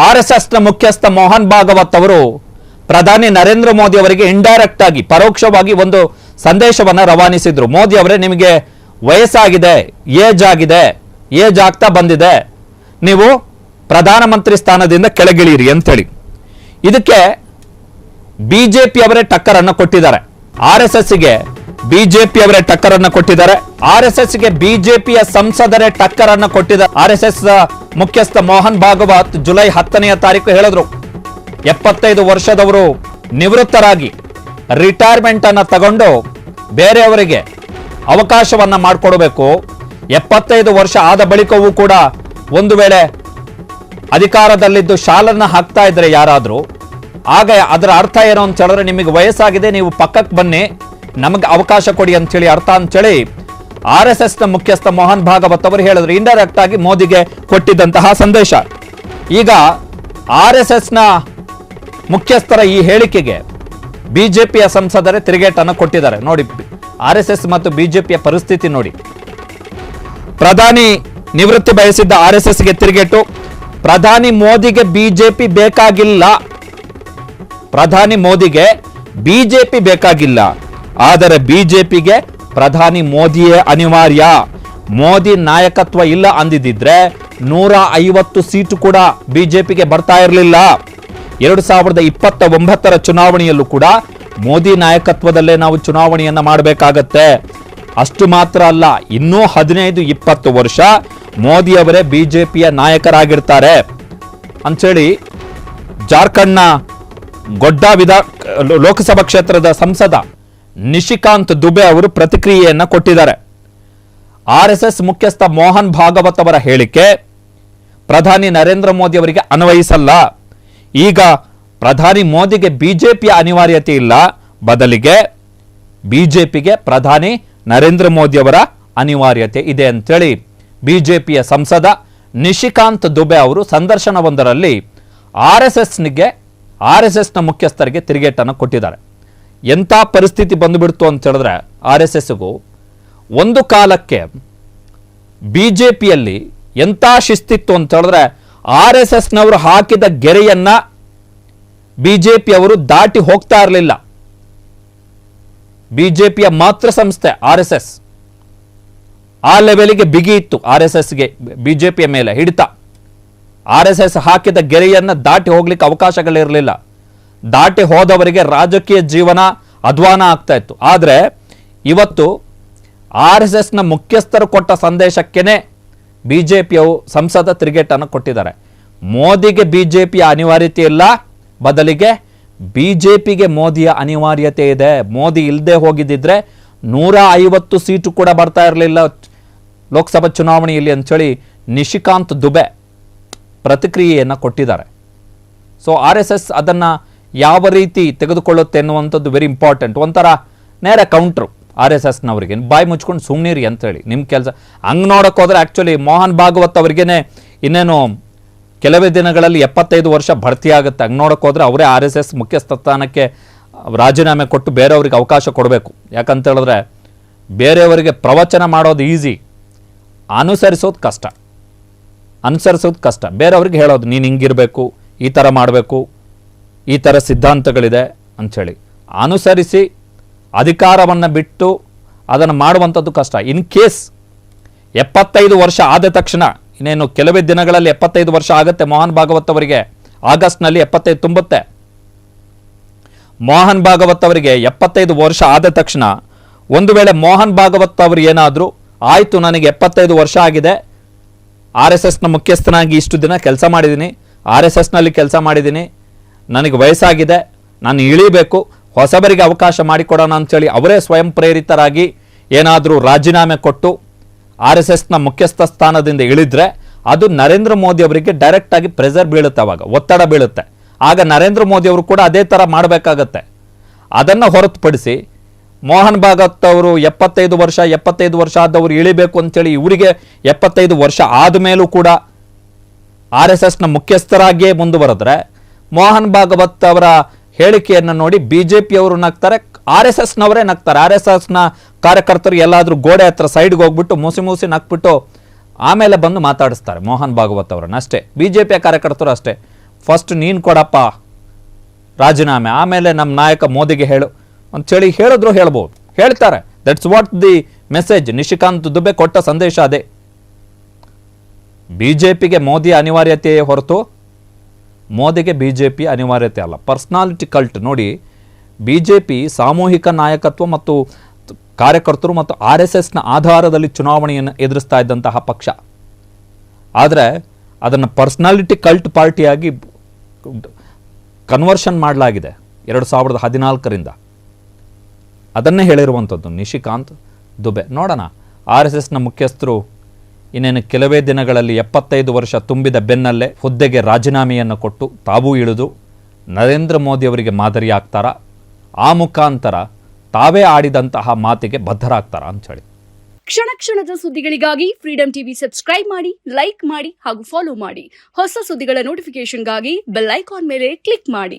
ಆರ್ಎಸ್ಎಸ್ನ ಮುಖ್ಯಸ್ಥ ಮೋಹನ್ ಭಾಗವತ್ ಅವರು ಪ್ರಧಾನಿ ನರೇಂದ್ರ ಮೋದಿ ಅವರಿಗೆ ಇಂಡೈರೆಕ್ಟ್ ಆಗಿ ಪರೋಕ್ಷವಾಗಿ ಒಂದು ಸಂದೇಶವನ್ನು ರವಾನಿಸಿದ್ರು. ಮೋದಿ ಅವರೇ, ನಿಮಗೆ ವಯಸ್ಸಾಗಿದೆ, ಏಜ್ ಆಗ್ತಾ ಬಂದಿದೆ, ನೀವು ಪ್ರಧಾನಮಂತ್ರಿ ಸ್ಥಾನದಿಂದ ಕೆಳಗಿಳಿಯಿರಿ ಅಂತೇಳಿ. ಇದಕ್ಕೆ ಬಿಜೆಪಿ ಅವರೇ ಟಕ್ಕರ್ ಅನ್ನು ಕೊಟ್ಟಿದ್ದಾರೆ. ಆರ್ಎಸ್ಎಸ್ಗೆ ಬಿಜೆಪಿ ಅವರೇ ಟಕ್ಕರ್ ಅನ್ನು ಕೊಟ್ಟಿದ್ದಾರೆ. ಆರ್ಎಸ್ಎಸ್ಗೆ ಬಿಜೆಪಿಯ ಸಂಸದರೇ ಟಕ್ಕರ್ ಅನ್ನು ಕೊಟ್ಟಿದ್ದಾರೆ. ಆರ್ಎಸ್ಎಸ್ ಮುಖ್ಯಸ್ಥ ಮೋಹನ್ ಭಾಗವತ್ ಜುಲೈ 10ನೇ ತಾರೀಕು ಹೇಳಿದ್ರು, 75 ವರ್ಷದವರು ನಿವೃತ್ತರಾಗಿ ರಿಟೈರ್ಮೆಂಟ್ ಅನ್ನು ತಗೊಂಡು ಬೇರೆಯವರಿಗೆ ಅವಕಾಶವನ್ನ ಮಾಡಿಕೊಡಬೇಕು. 75 ವರ್ಷ ಆದ ಬಳಿಕವೂ ಕೂಡ ಒಂದು ವೇಳೆ ಅಧಿಕಾರದಲ್ಲಿದ್ದು ಶಾಲನ್ನ ಹಾಕ್ತಾ ಇದ್ರೆ ಯಾರಾದ್ರೂ, ಆಗ ಅದರ ಅರ್ಥ ಏನು ಅಂತ ಹೇಳಿದ್ರೆ, ನಿಮಗೆ ವಯಸ್ಸಾಗಿದೆ, ನೀವು ಪಕ್ಕಕ್ಕೆ ಬನ್ನಿ, ನಮಗೆ ಅವಕಾಶ ಕೊಡಿ ಅಂತೇಳಿ ಅರ್ಥ ಅಂತೇಳಿ ಆರ್ಎಸ್ಎಸ್ ನ ಮುಖ್ಯಸ್ಥ ಮೋಹನ್ ಭಾಗವತ್ ಅವರು ಹೇಳಿದ್ರು. ಇಂಡೈರೆಕ್ಟ್ ಆಗಿ ಮೋದಿಗೆ ಕೊಟ್ಟಿದ್ದಂತಹ ಸಂದೇಶ. ಈಗ ಆರ್ಎಸ್ಎಸ್ ನ ಮುಖ್ಯಸ್ಥರ ಈ ಹೇಳಿಕೆಗೆ ಬಿಜೆಪಿಯ ಸಂಸದರೇ ತಿರುಗೇಟನ್ನು ಕೊಟ್ಟಿದ್ದಾರೆ. ನೋಡಿ, ಆರ್ಎಸ್ಎಸ್ ಮತ್ತು ಬಿಜೆಪಿಯ ಪರಿಸ್ಥಿತಿ ನೋಡಿ. ಪ್ರಧಾನಿ ನಿವೃತ್ತಿ ಬಯಸಿದ್ದ ಆರ್ಎಸ್ಎಸ್ಗೆ ತಿರುಗೇಟು. ಪ್ರಧಾನಿ ಮೋದಿಗೆ ಬಿಜೆಪಿ ಬೇಕಾಗಿಲ್ಲ, ಪ್ರಧಾನಿ ಮೋದಿಗೆ ಬಿಜೆಪಿ ಬೇಕಾಗಿಲ್ಲ, ಆದರೆ ಬಿಜೆಪಿಗೆ ಪ್ರಧಾನಿ ಮೋದಿಯೇ ಅನಿವಾರ್ಯ. ಮೋದಿ ನಾಯಕತ್ವ ಇಲ್ಲ ಅಂದಿದ್ದಿದ್ರೆ 150 ಸೀಟು ಕೂಡ ಬಿಜೆಪಿಗೆ ಬರ್ತಾ ಇರಲಿಲ್ಲ. 2029ರ ಚುನಾವಣೆಯಲ್ಲೂ ಕೂಡ ಮೋದಿ ನಾಯಕತ್ವದಲ್ಲೇ ನಾವು ಚುನಾವಣೆಯನ್ನ ಮಾಡಬೇಕಾಗತ್ತೆ. ಅಷ್ಟು ಮಾತ್ರ ಅಲ್ಲ, ಇನ್ನೂ 15-20 ವರ್ಷ ಮೋದಿ ಅವರೇ ಬಿಜೆಪಿಯ ನಾಯಕರಾಗಿರ್ತಾರೆ ಅಂಥೇಳಿ ಜಾರ್ಖಂಡ್ನ ಗೊಡ್ಡಾ ಲೋಕಸಭಾ ಕ್ಷೇತ್ರದ ಸಂಸದ ನಿಶಿಕಾಂತ್ ದುಬೆ ಅವರು ಪ್ರತಿಕ್ರಿಯೆಯನ್ನ ಕೊಟ್ಟಿದ್ದಾರೆ. ಆರ್ಎಸ್ಎಸ್ ಮುಖ್ಯಸ್ಥ ಮೋಹನ್ ಭಾಗವತ್ ಅವರ ಹೇಳಿಕೆ ಪ್ರಧಾನಿ ನರೇಂದ್ರ ಮೋದಿ ಅವರಿಗೆ ಅನ್ವಯಿಸಲ್ಲ. ಈಗ ಪ್ರಧಾನಿ ಮೋದಿಗೆ ಬಿಜೆಪಿಯ ಅನಿವಾರ್ಯತೆ ಇಲ್ಲ, ಬದಲಿಗೆ ಬಿಜೆಪಿಗೆ ಪ್ರಧಾನಿ ನರೇಂದ್ರ ಮೋದಿ ಅವರ ಅನಿವಾರ್ಯತೆ ಇದೆ ಅಂತೇಳಿ ಬಿಜೆಪಿಯ ಸಂಸದ ನಿಶಿಕಾಂತ್ ದುಬೆ ಅವರು ಸಂದರ್ಶನವೊಂದರಲ್ಲಿ ಆರ್ಎಸ್ಎಸ್ನ ಮುಖ್ಯಸ್ಥರಿಗೆ ತಿರುಗೇಟನ್ನು ಕೊಟ್ಟಿದ್ದಾರೆ. ಎಂಥ ಪರಿಸ್ಥಿತಿ ಬಂದುಬಿಡ್ತು ಅಂತ ಹೇಳಿದ್ರೆ, ಆರ್ಎಸ್ಎಸ್ಗೂ ಒಂದು ಕಾಲಕ್ಕೆ ಬಿಜೆಪಿಯಲ್ಲಿ ಎಂಥ ಶಿಸ್ತಿತ್ತು ಅಂತ ಹೇಳಿದ್ರೆ, ಆರ್ಎಸ್ಎಸ್ನವರು ಹಾಕಿದ ಗೆರೆಯನ್ನ ಬಿಜೆಪಿ ಅವರು ದಾಟಿ ಹೋಗ್ತಾ ಇರಲಿಲ್ಲ. ಬಿಜೆಪಿಯ ಮಾತೃ ಸಂಸ್ಥೆ ಆರ್ಎಸ್ಎಸ್ ಆ ಲೆವೆಲ್ಗೆ ಬಿಗಿ ಇತ್ತು. ಆರ್ಎಸ್ಎಸ್ಗೆ ಬಿಜೆಪಿಯ ಮೇಲೆ ಹಿಡಿತ. ಆರ್ಎಸ್ಎಸ್ ಹಾಕಿದ ಗೆರೆಯನ್ನ ದಾಟಿ ಹೋಗ್ಲಿಕ್ಕೆ ಅವಕಾಶಗಳಿರಲಿಲ್ಲ. ದಾಟಿ ಹೋದವರಿಗೆ ರಾಜಕೀಯ ಜೀವನ ಅಧ್ವಾನ ಆಗ್ತಾ ಇತ್ತು. ಆದರೆ ಇವತ್ತು ಆರ್ಎಸ್ಎಸ್ನ ಮುಖ್ಯಸ್ಥರು ಕೊಟ್ಟ ಸಂದೇಶಕ್ಕೇನೆ ಬಿಜೆಪಿಯು ಸಂಸದ ತಿರುಗೇಟನ್ನು ಕೊಟ್ಟಿದ್ದಾರೆ. ಮೋದಿಗೆ ಬಿಜೆಪಿಯ ಅನಿವಾರ್ಯತೆ ಇಲ್ಲ, ಬದಲಿಗೆ ಬಿಜೆಪಿಗೆ ಮೋದಿಯ ಅನಿವಾರ್ಯತೆ ಇದೆ. ಮೋದಿ ಇಲ್ಲದೆ ಹೋಗಿದ್ದಿದ್ರೆ 150 ಸೀಟು ಕೂಡ ಬರ್ತಾ ಇರಲಿಲ್ಲ ಲೋಕಸಭಾ ಚುನಾವಣೆಯಲ್ಲಿ ಅಂತೇಳಿ ನಿಶಿಕಾಂತ್ ದುಬೆ ಪ್ರತಿಕ್ರಿಯೆಯನ್ನು ಕೊಟ್ಟಿದ್ದಾರೆ. ಸೊ ಆರ್ಎಸ್ಎಸ್ ಅದನ್ನು ಯಾವ ರೀತಿ ತೆಗೆದುಕೊಳ್ಳುತ್ತೆ ಎನ್ನುವಂಥದ್ದು ವೆರಿ ಇಂಪಾರ್ಟೆಂಟ್. ಒಂಥರ ನೇರ ಕೌಂಟ್ರು ಆರ್ಎಸ್ಎಸ್ನವರಿಗೆ, ಬಾಯಿ ಮುಚ್ಕೊಂಡು ಸುಮ್ಮನಿರಿ ಅಂತೇಳಿ, ನಿಮ್ಮ ಕೆಲಸ. ಹಂಗೆ ನೋಡೋಕೆ ಹೋದರೆ ಆ್ಯಕ್ಚುಲಿ ಮೋಹನ್ ಭಾಗವತ್ ಅವರಿಗೇನೆ ಇನ್ನೇನು ಕೆಲವೇ ದಿನಗಳಲ್ಲಿ 75 ವರ್ಷ ಭರ್ತಿ ಆಗುತ್ತೆ. ಹಂಗೆ ನೋಡೋಕೆ ಹೋದರೆ ಅವರೇ ಆರ್ಎಸ್ಎಸ್ ಮುಖ್ಯಸ್ಥ ಸ್ಥಾನಕ್ಕೆ ರಾಜೀನಾಮೆ ಕೊಟ್ಟು ಬೇರೆಯವ್ರಿಗೆ ಅವಕಾಶ ಕೊಡಬೇಕು. ಯಾಕಂತ ಹೇಳಿದ್ರೆ ಬೇರೆಯವರಿಗೆ ಪ್ರವಚನ ಮಾಡೋದು ಈಸಿ, ಅನುಸರಿಸೋದು ಕಷ್ಟ. ಬೇರೆಯವ್ರಿಗೆ ಹೇಳೋದು, ನೀನು ಹಿಂಗಿರಬೇಕು, ಈ ಥರ ಮಾಡಬೇಕು, ಈ ಥರ ಸಿದ್ಧಾಂತಗಳಿದೆ ಅಂಥೇಳಿ ಅನುಸರಿಸಿ ಅಧಿಕಾರವನ್ನು ಬಿಟ್ಟು ಅದನ್ನು ಮಾಡುವಂಥದ್ದು ಕಷ್ಟ. ಇನ್ ಕೇಸ್ 75 ವರ್ಷ ಆದ ತಕ್ಷಣ, ಇನ್ನೇನು ಕೆಲವೇ ದಿನಗಳಲ್ಲಿ 75 ವರ್ಷ ಆಗುತ್ತೆ ಮೋಹನ್ ಭಾಗವತ್ ಅವರಿಗೆ. ಆಗಸ್ಟ್ನಲ್ಲಿ 75 ತುಂಬುತ್ತೆ. ಮೋಹನ್ ಭಾಗವತ್ ಅವರಿಗೆ 75 ವರ್ಷ ಆದ ತಕ್ಷಣ ಒಂದು ವೇಳೆ ಮೋಹನ್ ಭಾಗವತ್ ಅವರು ಏನಾದರೂ, ಆಯಿತು ನನಗೆ 75 ವರ್ಷ ಆಗಿದೆ, ಆರ್ಎಸ್ಎಸ್ನ ಮುಖ್ಯಸ್ಥನಾಗಿ ಇಷ್ಟು ದಿನ ಕೆಲಸ ಮಾಡಿದ್ದೀನಿ, ಆರ್ಎಸ್ಎಸ್ನಲ್ಲಿ ಕೆಲಸ ಮಾಡಿದ್ದೀನಿ, ನನಗೆ ವಯಸ್ಸಾಗಿದೆ, ನಾನು ಇಳಿಬೇಕು, ಹೊಸಬರಿಗೆ ಅವಕಾಶ ಮಾಡಿಕೊಡೋಣ ಅಂಥೇಳಿ ಅವರೇ ಸ್ವಯಂ ಪ್ರೇರಿತರಾಗಿ ಏನಾದರೂ ರಾಜೀನಾಮೆ ಕೊಟ್ಟು ಆರ್ಎಸ್ಎಸ್ನ ಮುಖ್ಯಸ್ಥ ಸ್ಥಾನದಿಂದ ಇಳಿದ್ರೆ ಅದು ನರೇಂದ್ರ ಮೋದಿ ಅವರಿಗೆ ಡೈರೆಕ್ಟಾಗಿ ಪ್ರೆಷರ್ ಬೀಳುತ್ತೆ, ಅವಾಗ ಒತ್ತಡ ಬೀಳುತ್ತೆ. ಆಗ ನರೇಂದ್ರ ಮೋದಿ ಅವರು ಕೂಡ ಅದೇ ಥರ ಮಾಡಬೇಕಾಗತ್ತೆ. ಅದನ್ನು ಹೊರತುಪಡಿಸಿ ಮೋಹನ್ ಭಾಗವತ್ ಅವರು 75 ವರ್ಷ ಆದವರು ಇಳಿಬೇಕು ಅಂತೇಳಿ ಇವರಿಗೆ 75 ವರ್ಷ ಆದ ಮೇಲೂ ಕೂಡ ಆರ್ಎಸ್ಎಸ್ನ ಮುಖ್ಯಸ್ಥರಾಗಿಯೇ ಮುಂದುವರೆದ್ರೆ ಮೋಹನ್ ಭಾಗವತ್ ಅವರ ಹೇಳಿಕೆಯನ್ನು ನೋಡಿ ಬಿಜೆಪಿಯವರು ನಗ್ತಾರೆ, ಆರ್ಎಸ್ಎಸ್ನವರೇ ನಗ್ತಾರೆ. ಆರ್ಎಸ್ಎಸ್ನ ಕಾರ್ಯಕರ್ತರು ಎಲ್ಲಾದರೂ ಗೋಡೆ ಹತ್ರ ಸೈಡ್ಗೆ ಹೋಗ್ಬಿಟ್ಟು ಮೂಸಿ ನಕ್ಬಿಟ್ಟು ಆಮೇಲೆ ಬಂದು ಮಾತಾಡಿಸ್ತಾರೆ ಮೋಹನ್ ಭಾಗವತ್ ಅವರನ್ನ ಅಷ್ಟೇ. ಬಿಜೆಪಿಯ ಕಾರ್ಯಕರ್ತರು ಅಷ್ಟೇ, ಫಸ್ಟ್ ನೀನು ಕೊಡಪ್ಪ ರಾಜೀನಾಮೆ, ಆಮೇಲೆ ನಮ್ಮ ನಾಯಕ ಮೋದಿಗೆ ಹೇಳು ಅಂಥೇಳಿ ಹೇಳಿದ್ರು ಹೇಳ್ಬೋದು, ಹೇಳ್ತಾರೆ. That's what the message. Nishikant Dubey ಕೊಟ್ಟ ಸಂದೇಶ ಅದೇ. ಬಿಜೆಪಿಗೆ ಮೋದಿ ಅನಿವಾರ್ಯತೆಯೇ ಹೊರತು ಮೋದಿಗೆ ಬಿಜೆಪಿ ಅನಿವಾರ್ಯತೆ ಅಲ್ಲ. ಪರ್ಸನಾಲಿಟಿ ಕಲ್ಟ್ ನೋಡಿ, ಬಿಜೆಪಿ ಸಾಮೂಹಿಕ ನಾಯಕತ್ವ ಮತ್ತು ಕಾರ್ಯಕರ್ತರು ಮತ್ತು RSSನ ಆಧಾರದಲ್ಲಿ ಚುನಾವಣೆಯನ್ನು ಎದುರಿಸ್ತಾ ಇದ್ದಂತಹ ಪಕ್ಷ. ಆದರೆ ಅದನ್ನು ಪರ್ಸನಾಲಿಟಿ ಕಲ್ಟ್ ಪಾರ್ಟಿಯಾಗಿ ಕನ್ವರ್ಷನ್ ಮಾಡಲಾಗಿದೆ 2014ರಿಂದ. ಅದನ್ನೇ ಹೇಳಿರುವಂಥದ್ದು ನಿಶಿಕಾಂತ್ ದುಬೆ. ನೋಡೋಣ, RSSನ ಮುಖ್ಯಸ್ಥರು ಇನ್ನೇನು ಕೆಲವೇ ದಿನಗಳಲ್ಲಿ 75 ವರ್ಷ ತುಂಬಿದ ಬೆನ್ನಲ್ಲೇ ಹುದ್ದೆಗೆ ರಾಜೀನಾಮೆಯನ್ನು ಕೊಟ್ಟು ತಾವೂ ಇಳಿದು ನರೇಂದ್ರ ಮೋದಿ ಅವರಿಗೆ ಮಾದರಿ ಆಗ್ತಾರಾ, ಆ ಮುಖಾಂತರ ತಾವೇ ಆಡಿದಂತಹ ಮಾತಿಗೆ ಬದ್ಧರಾಗ್ತಾರಾ ಅಂಥೇಳಿ. ಕ್ಷಣ ಕ್ಷಣದ ಸುದ್ದಿಗಳಿಗಾಗಿ ಫ್ರೀಡಂ ಟಿವಿ ಸಬ್ಸ್ಕ್ರೈಬ್ ಮಾಡಿ, ಲೈಕ್ ಮಾಡಿ ಹಾಗೂ ಫಾಲೋ ಮಾಡಿ. ಹೊಸ ಸುದ್ದಿಗಳ ನೋಟಿಫಿಕೇಶನ್ಗಾಗಿ ಬೆಲ್ ಐಕಾನ್ ಮೇಲೆ ಕ್ಲಿಕ್ ಮಾಡಿ.